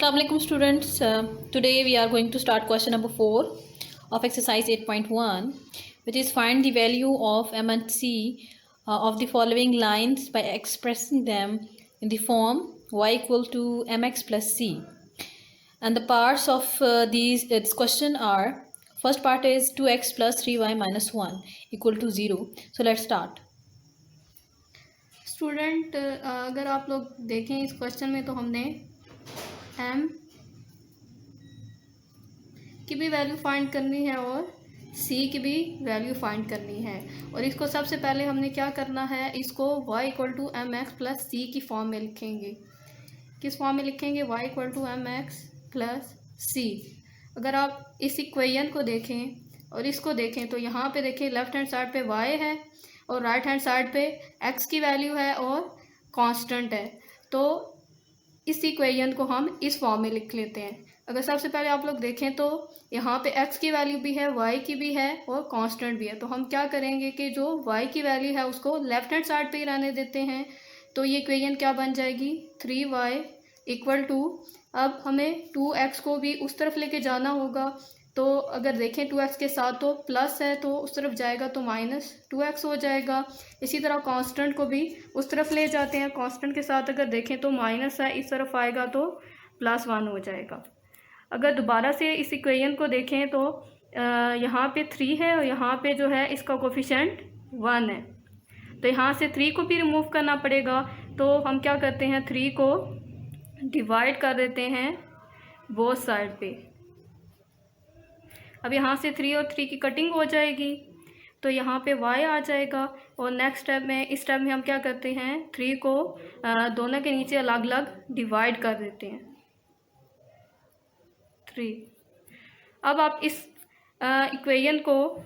Assalamu alaikum students. Today we are going to start question number 4 of exercise 8.1, which is find the value of M and C of the following lines by expressing them in the form y equal to mx plus c. And the parts of this question are, first part is 2x plus 3y minus 1 equal to 0. So let's start. Student अगर आप लोग देखें इस question में तो हमने m की भी वैल्यू फाइंड करनी है और c की भी वैल्यू फाइंड करनी है। और इसको सबसे पहले हमने क्या करना है, इसको y equal to M X plus C की फॉर्म में लिखेंगे। किस फॉर्म में लिखेंगे? y equal to M X plus C. अगर आप इस इक्वेशन को देखें और इसको देखें तो यहाँ पे देखें लेफ्ट हैंड साइड पे y है और राइट हैंड साइड पे x की वैल्यू है और कांस्टेंट है। तो इस इक्वेशन को हम इस फॉर्म में लिख लेते हैं। अगर सबसे पहले आप लोग देखें तो यहाँ पे x की वैल्यू भी है, y की भी है और कांस्टेंट भी है। तो हम क्या करेंगे कि जो y की वैल्यू है उसको लेफ्ट हैंड साइड पे ही रहने देते हैं। तो ये इक्वेशन क्या बन जाएगी? 3y इक्वल टू, अब हमें 2x को भी उस तरफ लेके जाना होगा। तो अगर देखें 2x के साथ तो प्लस है तो उस तरफ जाएगा तो माइनस 2x हो जाएगा। इसी तरह कांस्टेंट को भी उस तरफ ले जाते हैं, कांस्टेंट के साथ अगर देखें तो माइनस है, इस तरफ आएगा तो +1 हो जाएगा। अगर दोबारा से इस इक्वेशन को देखें तो यहाँ पे 3 है और यहाँ पे जो है इसका कोफिशिएंट 1 है। तो यहाँ से 3 को भी रिमूव करना पड़ेगा। तो हम क्या करते हैं, 3 को डिवाइड कर देते हैं बोथ साइड पे। अब यहाँ से 3 और 3 की कटिंग हो जाएगी तो यहाँ पे y आ जाएगा। और नेक्स्ट स्टेप में, इस स्टेप में हम क्या करते हैं, 3 को दोनों के नीचे अलग अलग डिवाइड कर देते हैं 3। अब आप इस इक्वेशन को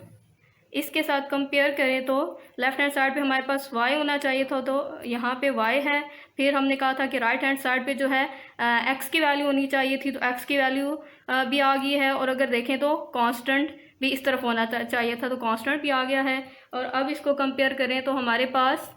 इसके साथ कंपेयर करें तो लेफ्ट हैंड साइड पे हमारे पास y होना चाहिए था, तो यहाँ पे y है। फिर हमने कहा था कि राइट हैंड साइड पे जो है x की वैल्यू होनी चाहिए थी, तो x की वैल्यू भी आ गई है। और अगर देखें तो कांस्टेंट भी इस तरफ होना चाहिए था, तो कांस्टेंट भी आ गया है। और अब इसको कंपेयर करें तो हमारे पास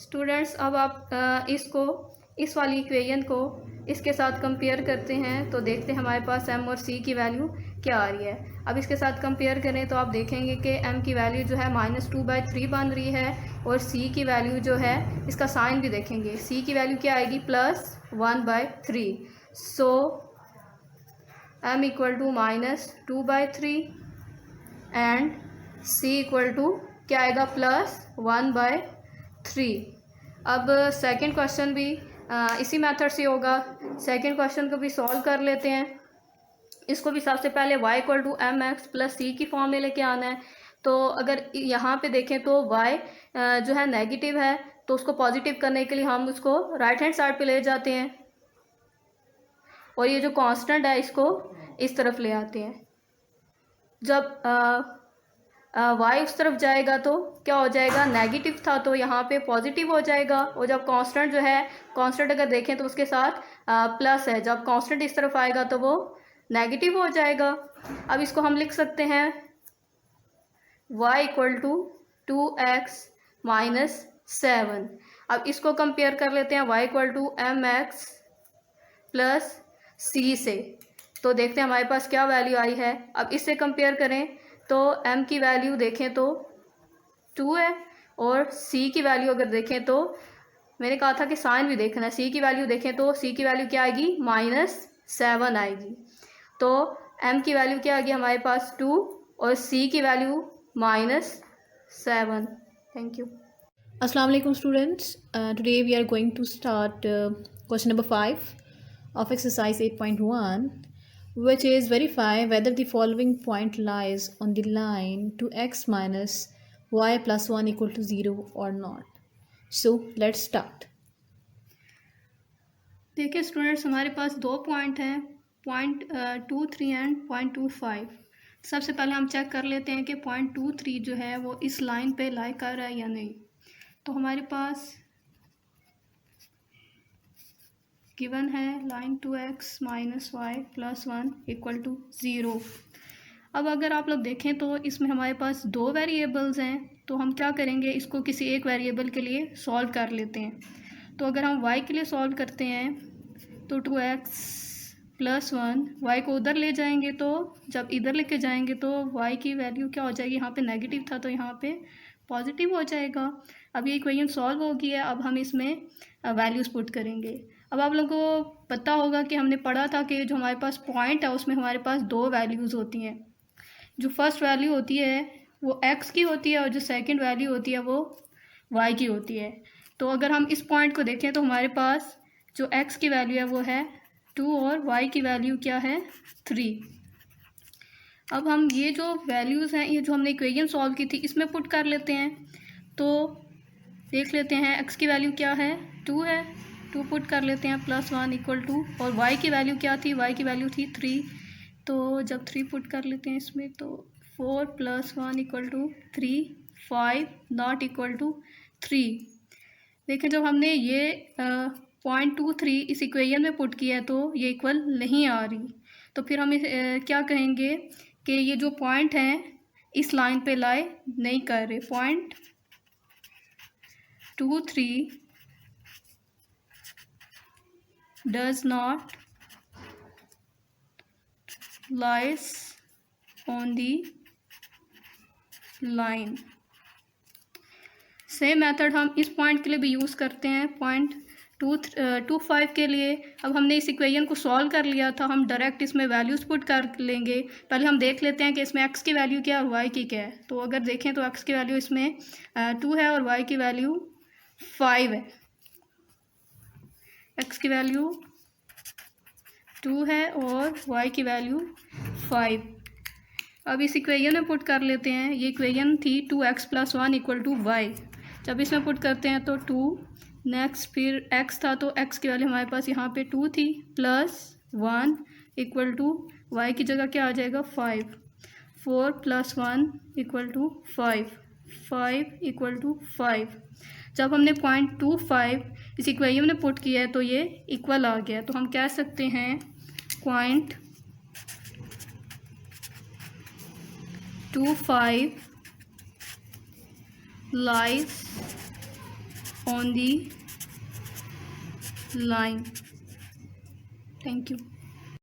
स्टूडेंट्स, अब आप इसको इस वाली इक्वेशन को इसके साथ कंपेयर करते हैं तो देखते हैं हमारे पास m और c की वैल्यू क्या आ रही है। अब इसके साथ कंपेयर करें तो आप देखेंगे कि m की वैल्यू जो है -2/3 बन रही है और c की वैल्यू जो है, इसका साइन भी देखेंगे, c की वैल्यू क्या आएगी? +1/3। So m equal to -2/3 and c equal to क्या आएगा? +1/3। अब सेकंड क्वेश्चन भी इसी मेथड से होगा। सेकंड क्वेश्चन को भी सॉल्व कर लेते हैं। इसको भी सबसे पहले y equal to M X plus C की फॉर्म में लेके आना है। तो अगर यहाँ पे देखें तो y जो है नेगेटिव है, तो उसको पॉजिटिव करने के लिए हम उसको राइट हैंड साइड पे ले जाते हैं और ये जो कांस्टेंट है इसको इस तरफ ले आते हैं। जब y उस तरफ जाएगा तो क्या हो जाएगा? नेगेटिव था तो यहाँ पे पॉजिटिव हो जाएगा। और जब कांस्टेंट जो है, कांस्टेंट अगर देखें तो उसके साथ प्लस है, जब कांस्टेंट इस तरफ आएगा तो वो नेगेटिव हो जाएगा। अब इसको हम लिख सकते हैं y equal to 2x minus 7। अब इसको कंपेयर कर लेते हैं y equal to M X plus C से, तो देखते हैं हमारे पास क्या वैल्यू आई है। अब इससे कंपेयर करें तो m की वैल्यू देखें तो 2 है और c की वैल्यू अगर देखें तो मैंने कहा था कि साइन भी देखना है, c की वैल्यू देखें तो c की वैल्यू क्या आएगी? -7 आएगी। तो m की वैल्यू क्या आ गई हमारे पास? 2 और c की value -7। Thank you. Assalamu alaikum students. Today we are going to start question number 5 of exercise 8.1, which is verify whether the following point lies on the line 2x minus y plus 1 equal to 0 or not. So let's start. देखिए students, हमारे पास 2 point हैं, point 23 and point 25। सबसे पहले हम check कर लेते हैं कि पॉइंट 23 जो है वो इस लाइन पे लाई कर रहा है या नहीं। तो हमारे पास गिवन है line 2x minus y plus 1 equal to 0। अब अगर आप लोग देखें तो इसमें हमारे पास 2 वेरिएबल्स हैं, तो हम क्या करेंगे, इसको किसी एक वेरिएबल के लिए सॉल्व कर लेते हैं। तो अगर हम y के लिए सॉल्व करते हैं तो 2x + 1, y को उधर ले जाएंगे तो जब इधर लेके जाएंगे तो y की वैल्यू क्या हो जाएगी, यहाँ पे नेगेटिव था तो यहाँ पे पॉजिटिव हो जाएगा। अब ये इक्वेशन सॉल्व हो गई है, अब हम इसमें वैल्यूज़ पुट करेंगे। अब आप लोगों को पता होगा कि हमने पढ़ा था कि जो हमारे पास पॉइंट है उसमें हमारे पास 2 वैल्यूज़ होती हैं। जो फर्स्ट वैल्यू होती है वो x की होती है और जो सेकंड वैल्यू होती है वो y की होती है। तो अगर हम इस पॉइंट को देखें तो हमारे पास जो x की वैल्यू है वो है 2 और y की वैल्यू क्या है 3। अब हम ये जो वैल्यूज़ हैं, ये जो हमने इक्वेशन सॉल्व की थी इसमें पुट कर लेते हैं। तो देख लेते हैं x की वैल्यू क्या है 2 है, 2 पुट कर लेते हैं +1 = और y की वैल्यू क्या थी, y की वैल्यू थी 3। तो जब 3 पुट कर लेते हैं इसमें तो 4 + 1 = 3, 5 नॉट इक्वल टू 3। देखें जब हमने ये 0.23 इस इक्वेशन में पुट किया है तो ये इक्वल नहीं आ रही। तो फिर हम क्या कहेंगे कि ये जो पॉइंट हैं इस लाइन पे लाई नहीं कर रहे। 0.23 does not lies on the line। Same method हम इस पॉइंट के लिए भी यूज़ करते हैं 0.25 के लिए। अब हमने इस इक्वेशन को सॉल्व कर लिया था, हम डायरेक्ट इसमें वैल्यूज़ पुट कर लेंगे। पहले हम देख लेते हैं कि इसमें x की वैल्यू क्या है और y की क्या है। तो अगर देखें तो x की वैल्यू इसमें 2 है और y की वैल्यू 5 है। x की वैल्यू 2 है और y की वैल्यू 5। अब इस इक्वेशन में पुट कर लेते हैं। ये इक्वेशन थी 2x + 1 = y। जब इसमें पुट करते हैं तो 2 नेक्स्ट फिर x था तो x की वैल्यू हमारे पास यहाँ पे 2 थी +1 = y की जगह क्या आ जाएगा 5। 4 + 1 = 5, 5 = 5। जब हमने 0.25 इस इक्वेशन में पुट किया है तो ये इक्वल आ गया। तो हम कह सकते हैं 0.25 lies on the line। Thank you.